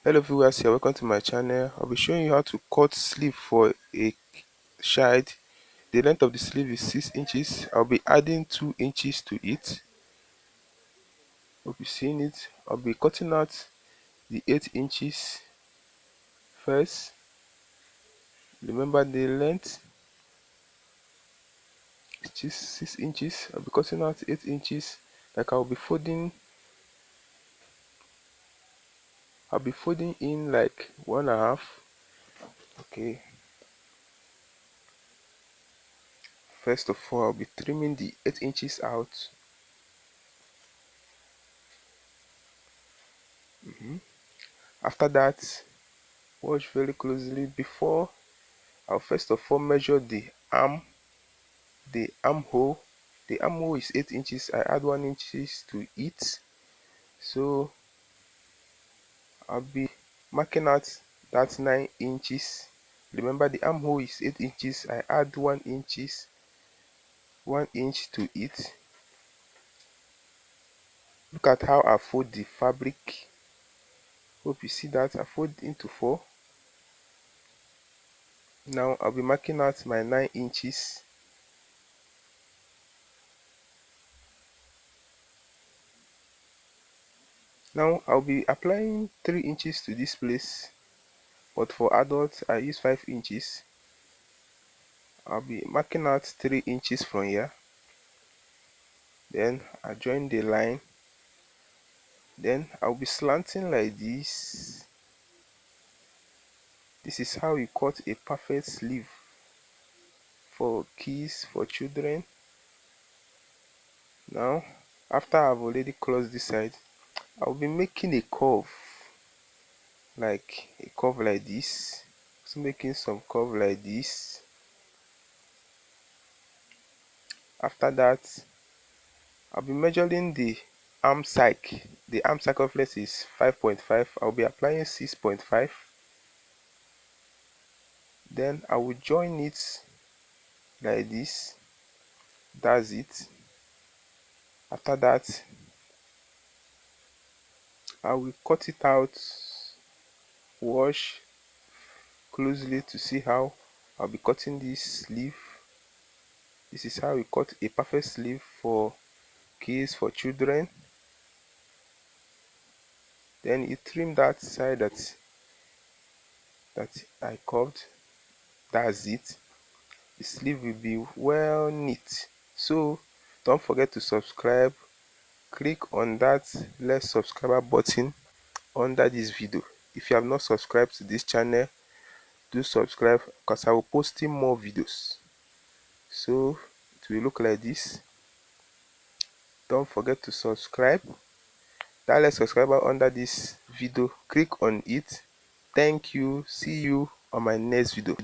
Hello viewers, here welcome to my channel. I'll be showing you how to cut sleeve for a child. The length of the sleeve is 6 inches. I'll be adding 2 inches to it. Hope you've seen it. I'll be cutting out the 8 inches first. Remember the length is just 6 inches. I'll be cutting out 8 inches. Like I'll be folding in like 1.5. Okay. First of all, I'll be trimming the 8 inches out. After that, watch very closely. Before, I'll first of all measure the armhole. The armhole is 8 inches. I add 1 inches to it. So I'll be marking out that 9 inches. Remember the armhole is 8 inches. I add 1 inch to it. Look at how I fold the fabric. Hope you see that I fold into 4. Now I'll be marking out my 9 inches. Now I'll be applying 3 inches to this place, but for adults I use 5 inches. I'll be marking out 3 inches from here. Then I join the line. Then I'll be slanting like this. This is how you cut a perfect sleeve for kids, for children. Now, after I've already closed this side, I'll be making a curve like this. So making some curve like this. After that, I'll be measuring the arm cycle. The arm circumference is 5.5. I'll be applying 6.5. Then I will join it like this. That's it. After that, I will cut it out. Watch closely to see how I'll be cutting this sleeve. This is how we cut a perfect sleeve for kids, for children. Then you trim that side that I curved. That's it. The sleeve will be well neat. So don't forget to subscribe. Click on that let's subscriber button under this video. If you have not subscribed to this channel, do subscribe because I will posting more videos. So it will look like this. Don't forget to subscribe. That let's subscriber under this video, click on it. Thank you. See you on my next video.